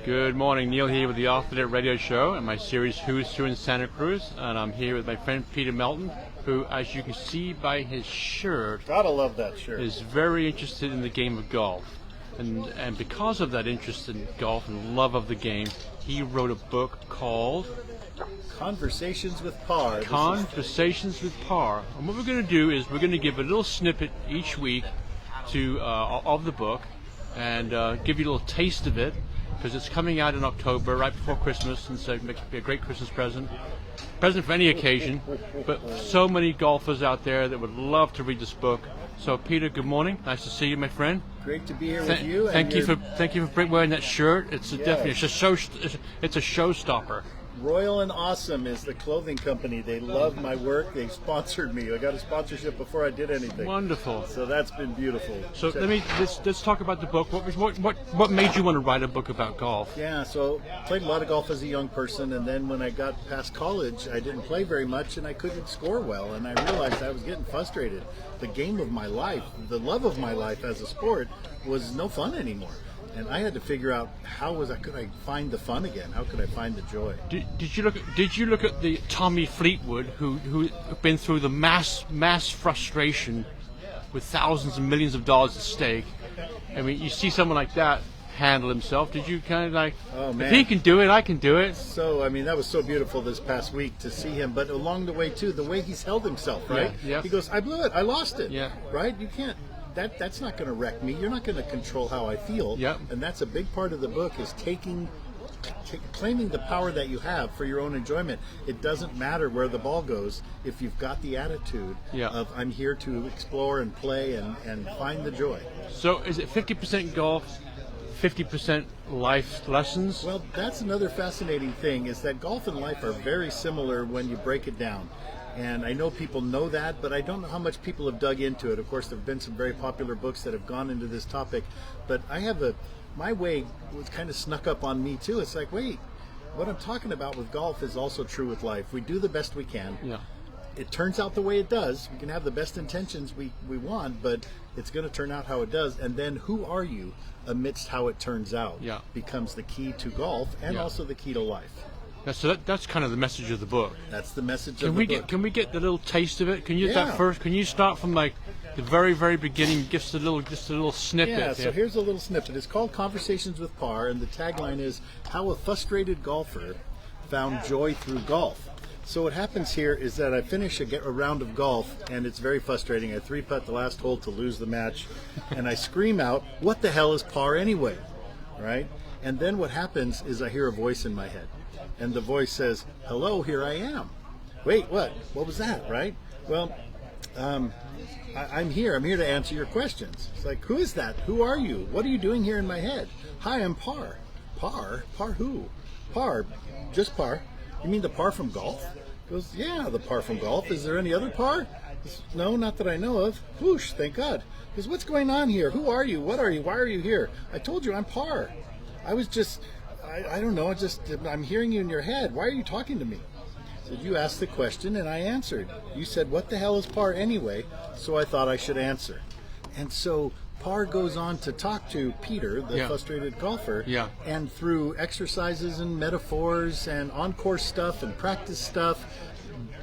Good morning, Neil here with the Off the Net Radio Show and my series Who's Who in Santa Cruz, and I'm here with my friend Peter Melton, who, as you can see by his shirt, gotta love that shirt, is very interested in the game of golf, and because of that interest in golf and love of the game, he wrote a book called Conversations with Par. Conversations with Par. And what we're going to do is we're going to give a little snippet each week to of the book and give you a little taste of it, because it's coming out in October, right before Christmas, and so it makes be a great Christmas present for any occasion. But so many golfers out there that would love to read this book. So, Peter, good morning. Nice to see you, my friend. Great to be here with you. Thank you for wearing that shirt. It's definitely it's a showstopper. Royal and Awesome is the clothing company. They love my work. They sponsored me. I got a sponsorship before I did anything. Wonderful. So that's been beautiful. So let's talk about the book. What made you want to write a book about golf? Yeah, so played a lot of golf as a young person, and then when I got past college, I didn't play very much, and I couldn't score well, and I realized I was getting frustrated. The game of my life, the love of my life as a sport, was no fun anymore. And I had to figure out could I find the fun again? How could I find the joy? Did you look at the Tommy Fleetwood, who been through the mass frustration with thousands and millions of dollars at stake? I mean, you see someone like that handle himself. Did you kind of like, oh, man, if he can do it, I can do it? So, I mean, that was so beautiful this past week to see him. But along the way, too, the way he's held himself, right? Yeah. He goes, I blew it. I lost it. Yeah. Right? You can't. That's not going to wreck me. You're not going to control how I feel. Yep. And that's a big part of the book, is claiming the power that you have for your own enjoyment. It doesn't matter where the ball goes if you've got the attitude of I'm here to explore and play and find the joy. So is it 50% golf, 50% life lessons? Well, that's another fascinating thing, is that golf and life are very similar when you break it down. And I know people know that, but I don't know how much people have dug into it. Of course, there have been some very popular books that have gone into this topic, but my way was kind of snuck up on me too. It's like, wait, what I'm talking about with golf is also true with life. We do the best we can. Yeah. It turns out the way it does. We can have the best intentions we want, but it's going to turn out how it does. And then who are you amidst how it turns out becomes the key to golf and also the key to life. So that's kind of the message of the book. That's the message of the book. Can we get the little taste of it? Can you that first? Can you start from like the very, very beginning, just a little snippet? Yeah. So here's a little snippet. It's called Conversations with Par, and the tagline is "How a Frustrated Golfer Found Joy Through Golf." So what happens here is that I finish a round of golf, and it's very frustrating. I 3-putt the last hole to lose the match, and I scream out, "What the hell is par anyway?" Right? And then what happens is I hear a voice in my head. And the voice says, "Hello, here I am." Wait, what? What was that, right? Well, I'm here. I'm here to answer your questions. It's like, who is that? Who are you? What are you doing here in my head? Hi, I'm Par. Par? Par who? Par. Just Par. You mean the Par from golf? He goes, yeah, the Par from golf. Is there any other Par? Goes, no, not that I know of. Whoosh, thank God. He goes, what's going on here? Who are you? What are you? Why are you here? I told you I'm Par. I was just... I don't know, I'm hearing you in your head. Why are you talking to me? So you asked the question and I answered. You said, what the hell is par anyway? So I thought I should answer. And so Par goes on to talk to Peter, the frustrated golfer, and through exercises and metaphors and on-course stuff and practice stuff,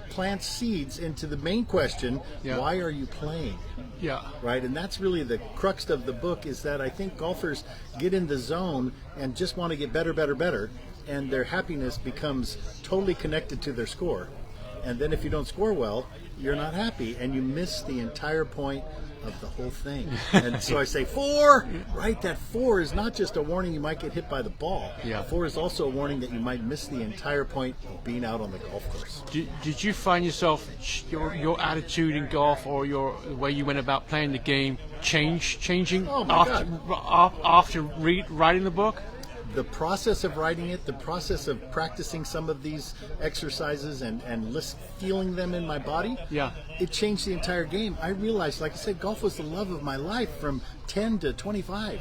plants seeds into the main question, why are you playing? Yeah. Right, and that's really the crux of the book, is that I think golfers get in the zone and just want to get better, and their happiness becomes totally connected to their score. And then if you don't score well, you're not happy, and you miss the entire point of the whole thing. And so I say 4, right? That 4 is not just a warning you might get hit by the ball. 4 is also a warning that you might miss the entire point of being out on the golf course. Did you find yourself, your attitude in golf or the way you went about playing the game changing after writing the book? The process of writing it, the process of practicing some of these exercises and feeling them in my body, it changed the entire game. I realized, like I said, golf was the love of my life from 10 to 25.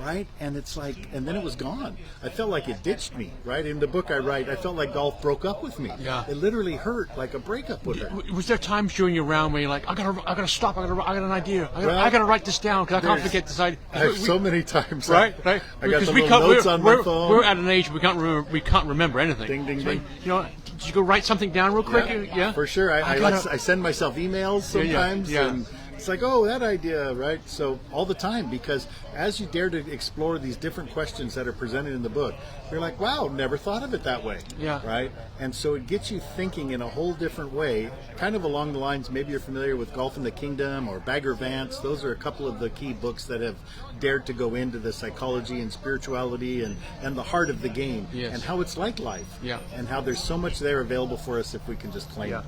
right? And it's like, and then it was gone. I felt like it ditched me, right? In the book I write, I felt like golf broke up with me. Yeah. It literally hurt, like a breakup would hurt. Was there times during your round where you're like, I gotta stop, I got an idea, I gotta write this down because I can't forget this idea. I have so many times. Right. I got the little notes on my phone. We're at an age we can't remember anything. Ding, ding, So, ding. you know, did you go write something down real quick? Yeah. For sure. I send myself emails sometimes, Yeah. and it's like, oh, that idea, right? So all the time, because as you dare to explore these different questions that are presented in the book, you're like, wow, never thought of it that way. Yeah. Right? And so it gets you thinking in a whole different way, kind of along the lines, maybe you're familiar with Golf in the Kingdom or Bagger Vance. Those are a couple of the key books that have dared to go into the psychology and spirituality and the heart of the game, Yes. and how it's like life, Yeah. and how there's so much there available for us if we can just claim it.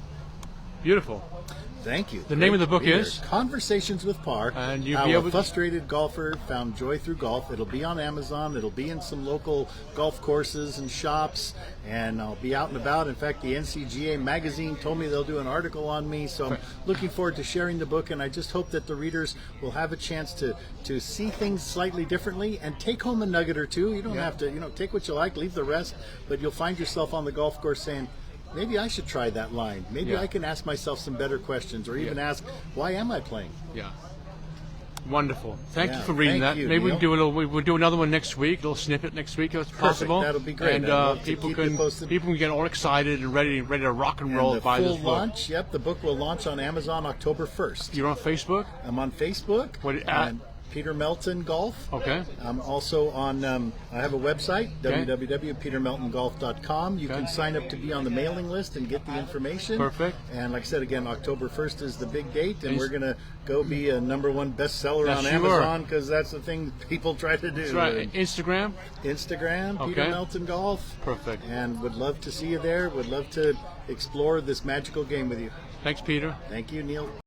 Beautiful. Thank you. The name of the book is? Conversations with Par. And you'll How be able a to- frustrated golfer found joy through golf. It'll be on Amazon. It'll be in some local golf courses and shops, and I'll be out and about. In fact, the NCGA magazine told me they'll do an article on me, so I'm looking forward to sharing the book, and I just hope that the readers will have a chance to see things slightly differently and take home a nugget or two. You don't have to, take what you like, leave the rest, but you'll find yourself on the golf course saying, maybe I should try that line. Maybe I can ask myself some better questions, or even ask, why am I playing? Yeah. Wonderful. Thank you Yeah, for reading thank that. you, Maybe Neil. we'll do another one next week, a little snippet next week if it's possible. That'll be great. And I'd love to people keep you posted. can get all excited and ready to rock and roll And the by full this book. launch, the book will launch on Amazon October 1st. You're on Facebook? I'm on Facebook. What, and Peter Melton Golf. Okay. I'm also on, I have a website, www.petermeltongolf.com. You can sign up to be on the mailing list and get the information. Perfect. And like I said, again, October 1st is the big date, and we're going to go be a #1 bestseller Yes, on you Amazon, because that's the thing people try to do. That's right. Instagram? Instagram, Peter Okay. Melton Golf. Perfect. And would love to see you there. Would love to explore this magical game with you. Thanks, Peter. Thank you, Neil.